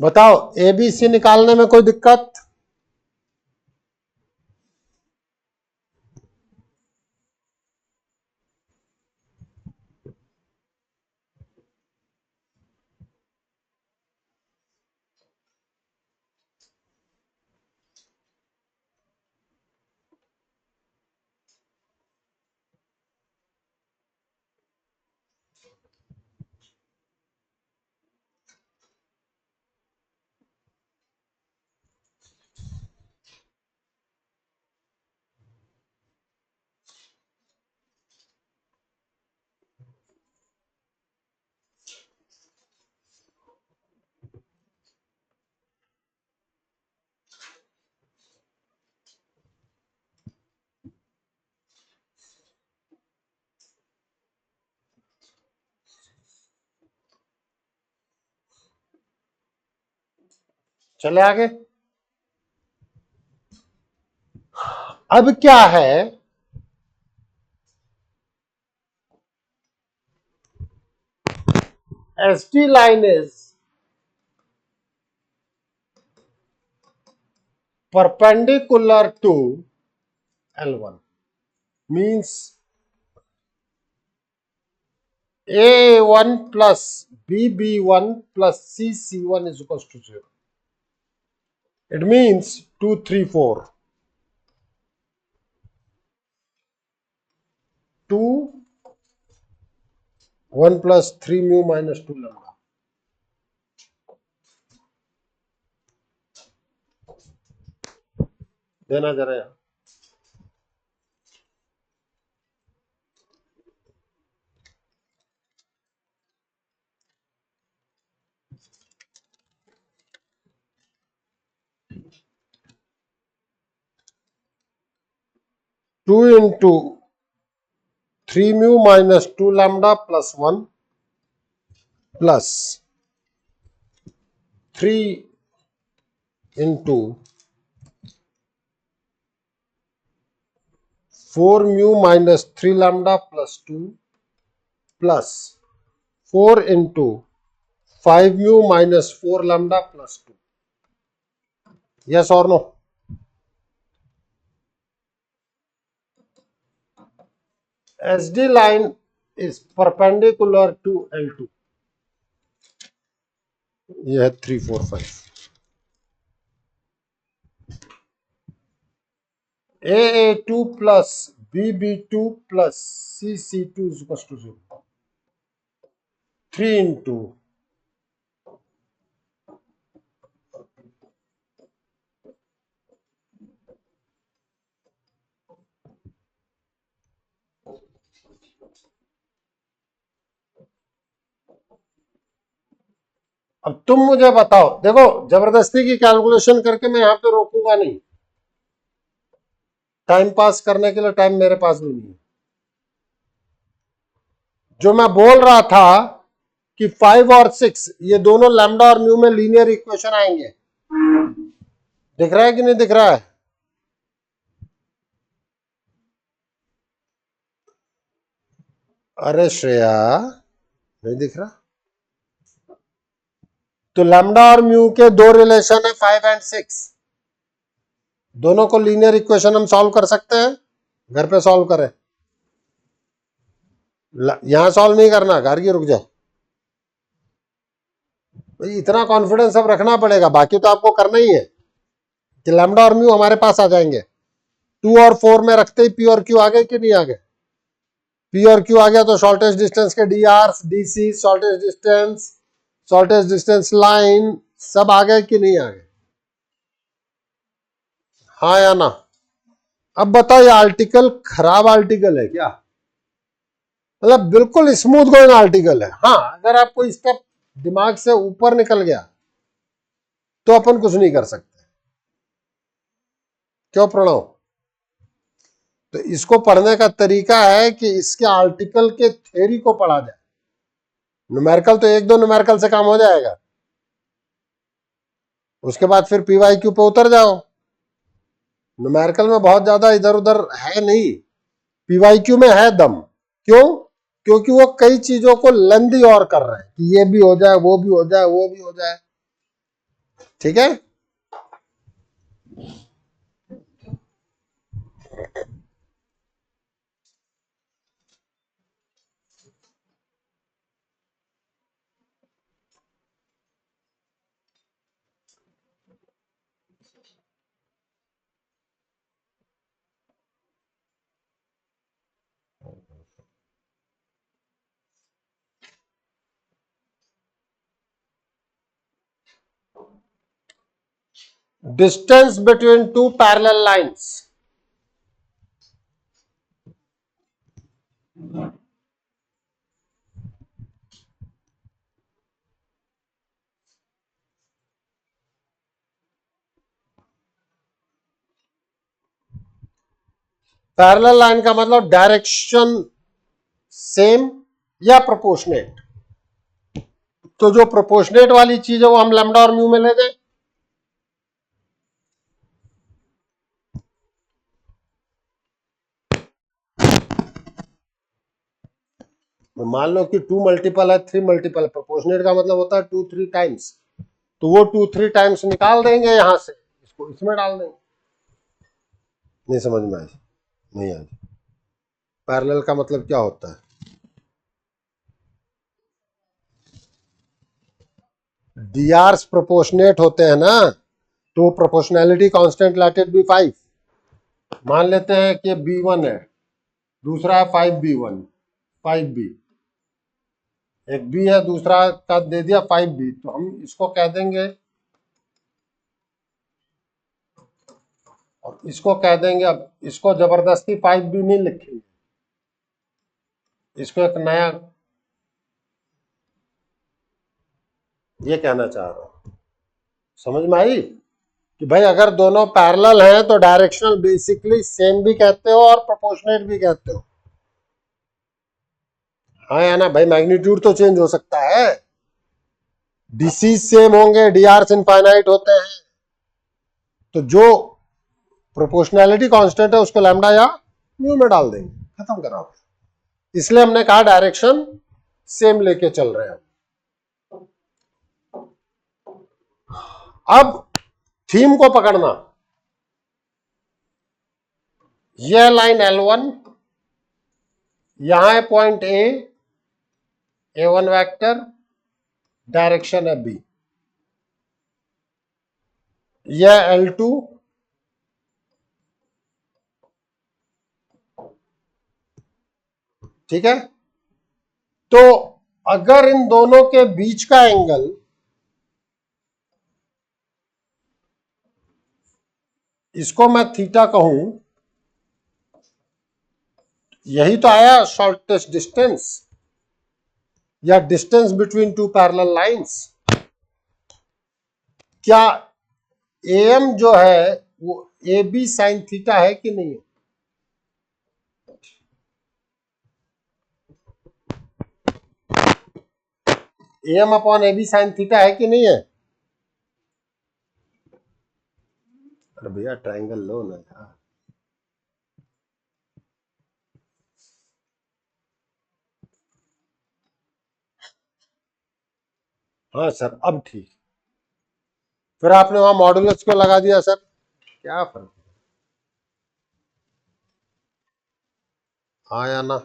बताओ, ABC निकालने में कोई दिक्कत? चले आगे। अब क्या है, SD line is perpendicular to L1 means A1 plus BB1 plus CC1 is equals to 0. It means 2, 3, 4. 2, 1 plus 3 mu minus 2 lambda. देना जरा यहाँ। Two into 3 mu minus 2 lambda plus 1 plus 3 into 4 mu minus 3 lambda plus 2 plus 4 into 5 mu minus 4 lambda plus 2। Yes और no? SD line is perpendicular to L2। यह है 3 4 5। AA2 plus BB2 plus CC2 is equals to 0। 3 into अब तुम मुझे बताओ, देखो जबरदस्ती की कैलकुलेशन करके मैं यहां पे रोकूंगा नहीं, टाइम पास करने के लिए टाइम मेरे पास भी नहीं है। जो मैं बोल रहा था कि 5 और 6 ये दोनों लैम्डा और म्यू में लीनियर इक्वेशन आएंगे, दिख रहा है कि नहीं दिख रहा है? अरे श्रेया, नहीं दिख रहा? तो लैम्डा और म्यू के दो रिलेशन है 5 एंड 6, दोनों को लीनियर इक्वेशन हम सॉल्व कर सकते हैं। घर पे सॉल्व करें, यहां सॉल्व नहीं करना, घर की रुक जाओ भाई, इतना कॉन्फिडेंस अब रखना पड़ेगा, बाकी तो आपको करना ही है कि लैम्डा और म्यू हमारे पास आ जाएंगे। 2 और 4 में रखते ही पी और क्यू आ गए कि नहीं आ गए? पी और क्यू आ गया तो शॉर्टेस्ट डिस्टेंस के D R D C, shortest distance line सब आ गए कि नहीं आ गए? हाँ या ना? अब बताओ ये आर्टिकल खराब आर्टिकल है क्या? मतलब बिल्कुल स्मूथ गोइंग आर्टिकल है। हाँ, अगर आप कोई स्टेप दिमाग से ऊपर निकल गया तो अपन कुछ नहीं कर सकते। क्यों प्रणव? तो इसको पढ़ने का तरीका है कि इसके आर्टिकल के थ्योरी को पढ़ा जाए। न्यूमेरिकल तो एक दो न्यूमेरिकल से काम हो जाएगा, उसके बाद फिर पीवाईक्यू पे उतर जाओ। न्यूमेरिकल में बहुत ज्यादा इधर उधर है नहीं, पीवाईक्यू में है दम। क्यों? क्योंकि वो कई चीजों को लेंदी और कर रहे हैं कि ये भी हो जाए, वो भी हो जाए, वो भी हो जाए। ठीक है? Distance between two parallel lines. Parallel line का मतलब डायरेक्शन सेम या प्रोपोर्शनेट। तो जो प्रोपोर्शनेट वाली चीज है वो हम लैम्डा और म्यू में ले जाए। मान लो कि 2 मल्टीपल है 3 मल्टीपल है, प्रोपोर्शनेट का मतलब होता है 2 3 टाइम्स, तो वो 2 3 टाइम्स निकाल देंगे यहां से, इसको इसमें डाल देंगे। नहीं समझ में आई? नहीं आई? पैरेलल का मतलब क्या होता है? डी आर्स प्रोपोर्शनेट होते हैं ना, तो proportionality constant let it be 5। मान लेते हैं कि B1 है, दूसरा है 5B1 5B, एक B है दूसरा का दे दिया 5B, तो हम इसको कह देंगे और इसको कह देंगे, अब इसको जबरदस्ती 5b नहीं लिखेंगे, इसको एक नया, ये कहना चाह रहा हूं, समझ में आई कि भाई अगर दोनों पैरेलल हैं तो डायरेक्शनल बेसिकली सेम भी कहते हो और प्रोपोर्शनेट भी कहते हो। हाँ या ना भाई, मैग्नीट्यूड तो चेंज हो सकता है, डीसी सेम होंगे, डीआर इनफाइनाइट होते हैं, तो जो प्रोपोर्शनैलिटी कांस्टेंट है उसको लैम्डा या म्यू में डाल देंगे, खत्म करा। इसलिए हमने कहा डायरेक्शन सेम लेके चल रहे हैं। अब थीम को पकड़ना, यह लाइन L1, यहां है पॉइंट A1 वेक्टर, डायरेक्शन है B, यह L2, ठीक है। तो अगर इन दोनों के बीच का एंगल, इसको मैं थीटा कहूं, यही तो आया शॉर्टेस्ट डिस्टेंस या distance between two parallel lines. क्या AM जो है वो AB साइन थीटा है कि नहीं है? AM upon AB sine theta है कि नहीं है? अरे भैया ट्रायंगल लो ना यार। हाँ सर, अब ठीक। फिर आपने वहां मॉडुलस को लगा दिया सर, क्या फर्क? हाँ या ना?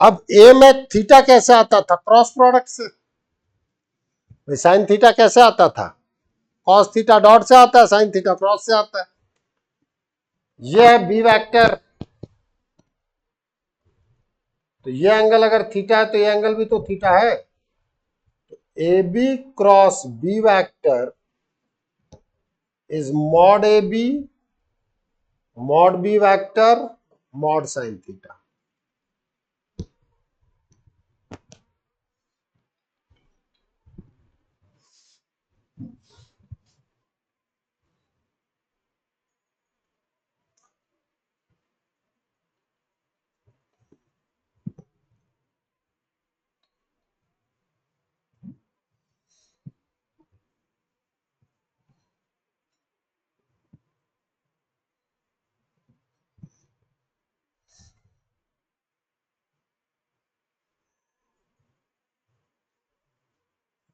अब ए में थीटा कैसे आता था? क्रॉस प्रोडक्ट से। साइन थीटा कैसे आता था? कॉस थीटा डॉट से आता है, साइन थीटा क्रॉस से आता है। ये है बी वेक्टर, तो ये एंगल अगर थीटा है तो ये एंगल भी तो थीटा है। A B cross B vector is mod A B mod B vector mod sine theta.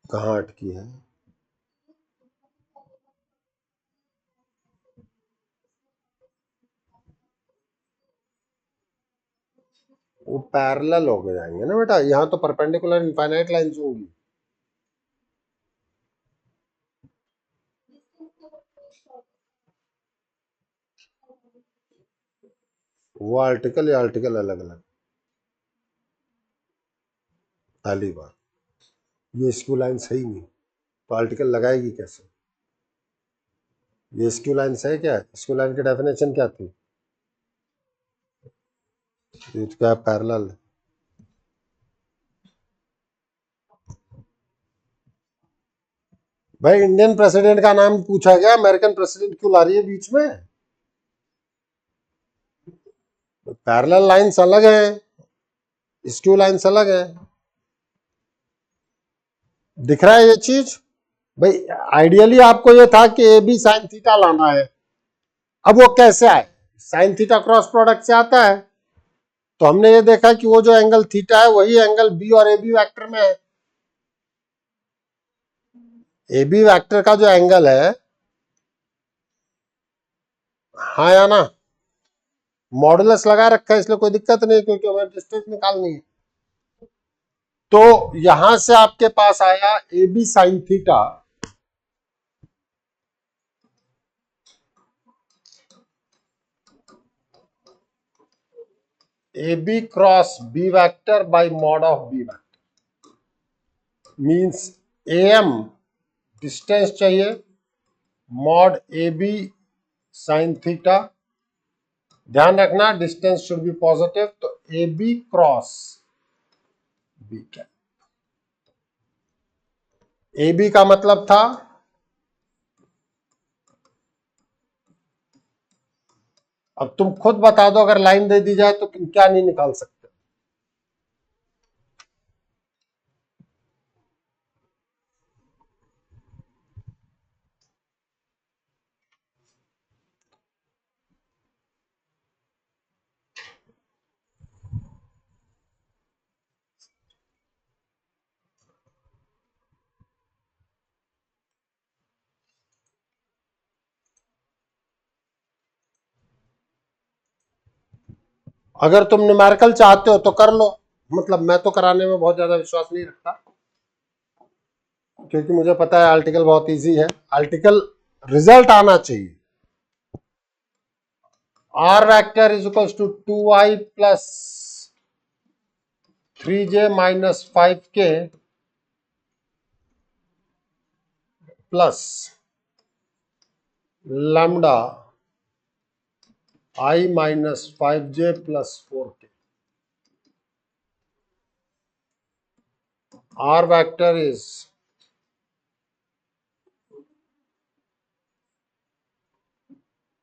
कहां अटकी है? वो पैरेलल हो गए जाएंगे ना बेटा, यहां तो परपेंडिकुलर इनफाइनाइट लाइंस होंगी। वो आर्टिकल या आर्टिकल अलग अलग? पहली बार ये स्क्यू लाइन सही नहीं, तो आर्टिकल लगाएगी कैसे? ये स्क्यू लाइन है क्या? स्क्यू लाइन की डेफिनेशन क्या थी? ये तो क्या पैरेलल है। भाई इंडियन प्रेसिडेंट का नाम पूछा गया, अमेरिकन प्रेसिडेंट क्यों ला रही है बीच में? पैरेलल लाइंस अलग है, स्क्यू लाइंस अलग है। दिख रहा है ये चीज? भाई आइडियली आपको ये था कि ए बी साइन थीटा लाना है, अब वो कैसे आए? साइन थीटा क्रॉस प्रोडक्ट से आता है। तो हमने ये देखा कि वो जो एंगल थीटा है वही एंगल बी और ए बी वेक्टर में है। ए बी वेक्टर का जो एंगल है, हाँ या ना? मॉडुलस लगा रखा है इसलिए कोई दिक्कत नहीं, क्योंकि हमें डिस्टेंस निकालनी है। तो यहां से आपके पास आया A B sine theta, A B cross B vector by mod of B vector means A M distance चाहिए, mod A B sine theta. ध्यान रखना डिस्टेंस शुड बी पॉजिटिव, तो A B cross B cap. A B का मतलब था अब तुम खुद बता दो, अगर लाइन दे दी जाए तो तुम क्या नहीं निकाल सकते। अगर तुम न्यूमेरिकल चाहते हो तो कर लो, मतलब मैं तो कराने में बहुत ज्यादा विश्वास नहीं रखता, क्योंकि मुझे पता है आर्टिकल बहुत इजी है, आर्टिकल रिजल्ट आना चाहिए। R vector is equal to 2i plus 3j minus 5k plus lambda i minus 5j plus 4k। R vector is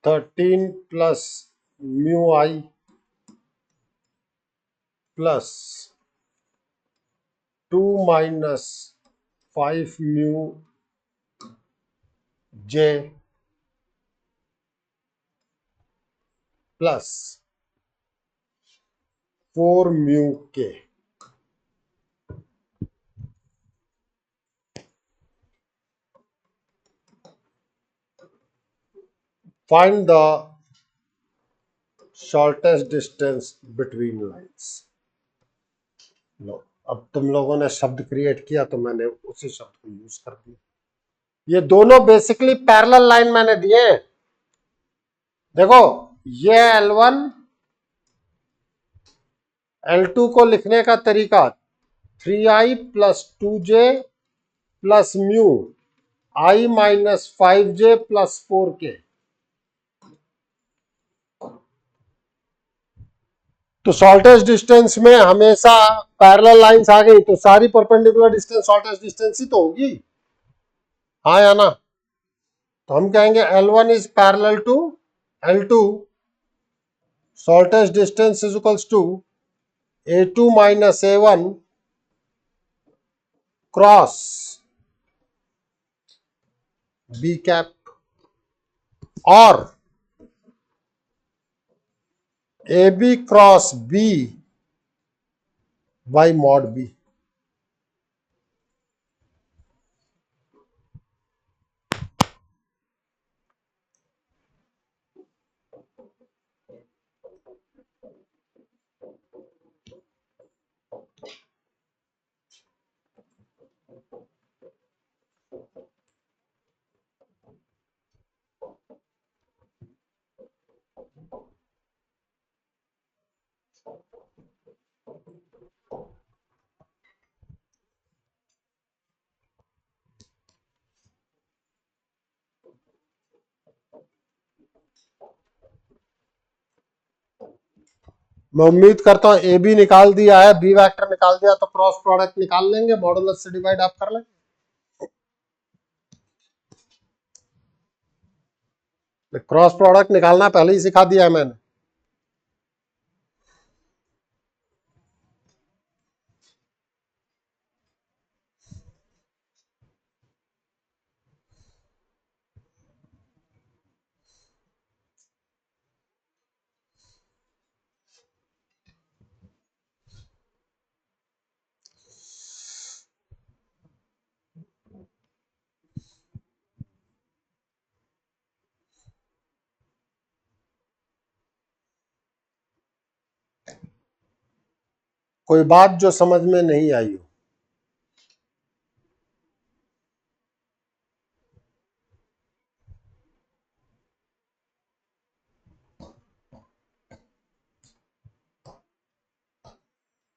13 plus mu I plus 2 minus 5 mu J plus 4 mu K। Find the shortest distance between lines। लो, अब तुम लोगों ने शब्द क्रिएट किया तो मैंने उसी शब्द को यूज कर दिया। ये दोनों बेसिकली पैरेलल लाइन मैंने दिए हैं। देखो ये L1 L2 को लिखने का तरीका 3i plus 2j plus mu i minus 5j plus 4k। तो शॉर्टेस्ट डिस्टेंस में हमेशा पैरेलल लाइंस आ गई तो सारी परपेंडिकुलर डिस्टेंस शॉर्टेस्ट डिस्टेंस ही तो होगी, हाँ या ना। तो हम कहेंगे L1 is parallel to L2, shortest distance is equals to A2 minus A1 cross B cap और AB cross B by mod B। मैं उम्मीद करता हूं ए बी निकाल दिया है, बी वेक्टर निकाल दिया तो क्रॉस प्रोडक्ट निकाल लेंगे, मॉडुलस से डिवाइड आप कर लेंगे। क्रॉस प्रोडक्ट निकालना पहले ही सिखा दिया है मैंने। कोई बात जो समझ में नहीं आई हो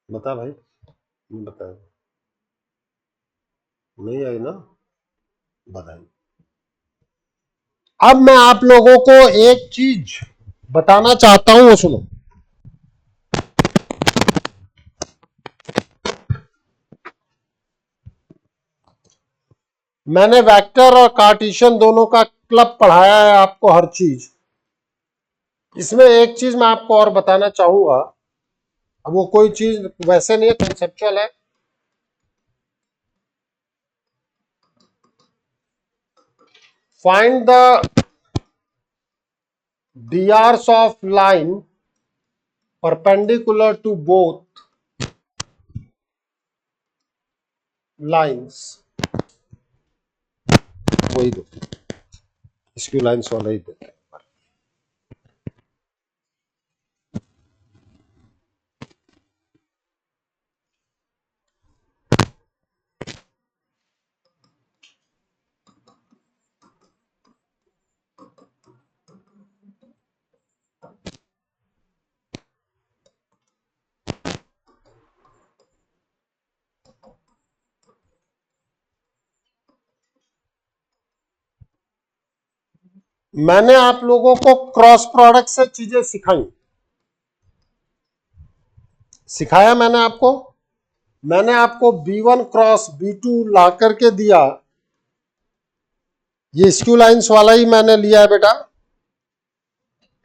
बता भाई, बता। नहीं आई ना, बताइए। अब मैं आप लोगों को एक चीज बताना चाहता हूं, वो सुनो। मैंने वेक्टर और कार्टेशियन दोनों का क्लब पढ़ाया है आपको, हर चीज। इसमें एक चीज मैं आपको और बताना चाहूंगा, अब वो कोई चीज वैसे नहीं है, कंसेप्चुअल है। Find the drs of line perpendicular to both lines। वही दो, स्क्यू लाइन्स वाला ही देते हैं। मैंने आप लोगों को क्रॉस प्रोडक्ट से चीजें सिखाई, सिखाया मैंने आपको। मैंने आपको B1 क्रॉस B2 ला करके दिया, ये स्क्यू लाइन्स वाला ही मैंने लिया है बेटा।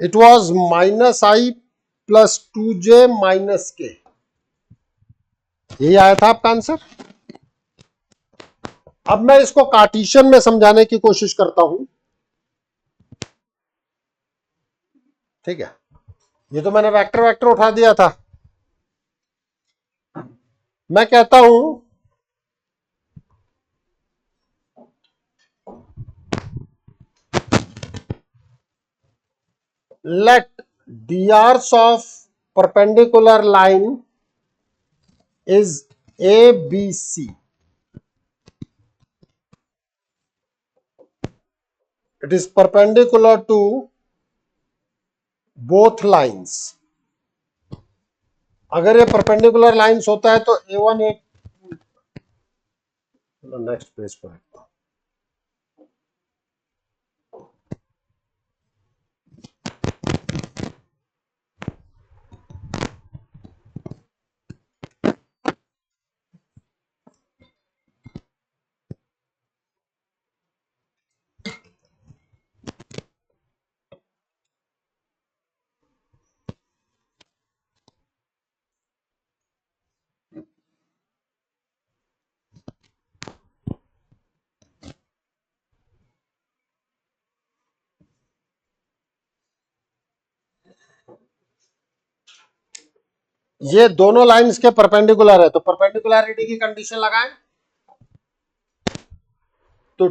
It was -i + 2j - k, यही आया था आपका आंसर। अब मैं इसको कार्टेशियन में समझाने की कोशिश करता हूं, ठीक है। ये तो मैंने वेक्टर वेक्टर उठा दिया था। मैं कहता हूं let drs of perpendicular line is ABC. It is perpendicular to both lines. अगर ये परपेंडिकुलर लाइंस होता है तो A1 एक, नेक्स्ट पेज पर, ये दोनों लाइंस के परपेंडिकुलर है, तो परपेंडिकुलरिटी की कंडीशन लगाएं, तो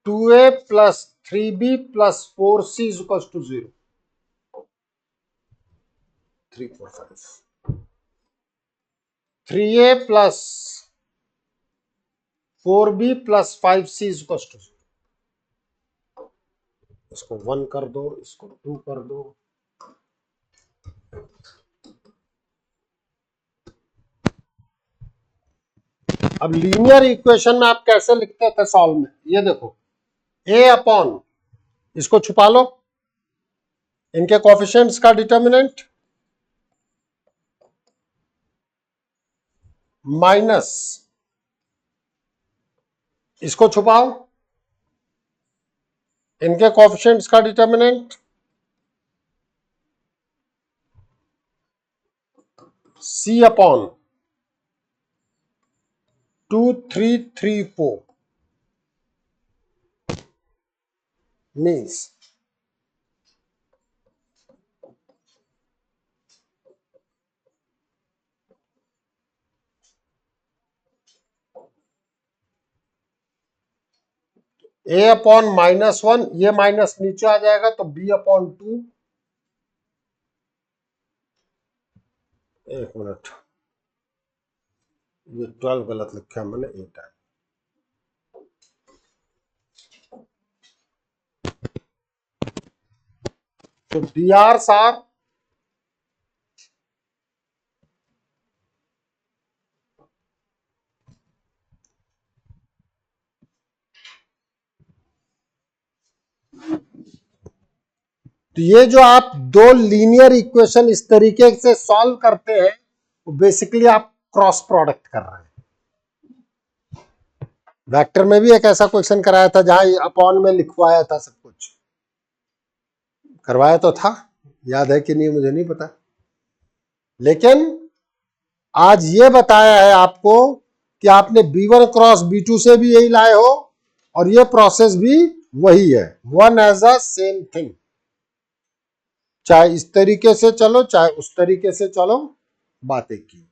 2a + 3b + 4c = 0। 3 4 5 3a + 4b + 5c = 0। इसको 1 कर दो, इसको 2 कर दो। अब लीनियर इक्वेशन में आप कैसे लिखते थे सॉल्व में, ये देखो, a/, इसको छुपा लो, इनके कोएफिशिएंट्स का डिटर्मिनेंट माइनस, इसको छुपाओ, इनके कोएफिशिएंट्स का डिटर्मिनेंट c/2 3 3 4 मीन्स a/-1, ये माइनस नीचे आ जाएगा तो b/2। एक मिनट, ये 12 गलत लिखा है मैंने, 8 है। तो drs आर तो ये जो आप दो लीनियर इक्वेशन इस तरीके से सॉल्व करते हैं, वो बेसिकली आप क्रॉस प्रोडक्ट कर रहे हैं। वेक्टर में भी एक ऐसा क्वेश्चन कराया था जहां अपॉन में लिखवाया था सब कुछ, करवाया तो था, याद है कि नहीं मुझे नहीं पता, लेकिन आज ये बताया है आपको कि आपने B1 क्रॉस B2 से भी यही लाए हो और ये प्रोसेस भी वही है, one as a same thing. चाहे इस तरीके से चलो चाहे उस तरीके से चलो, बात एक ही।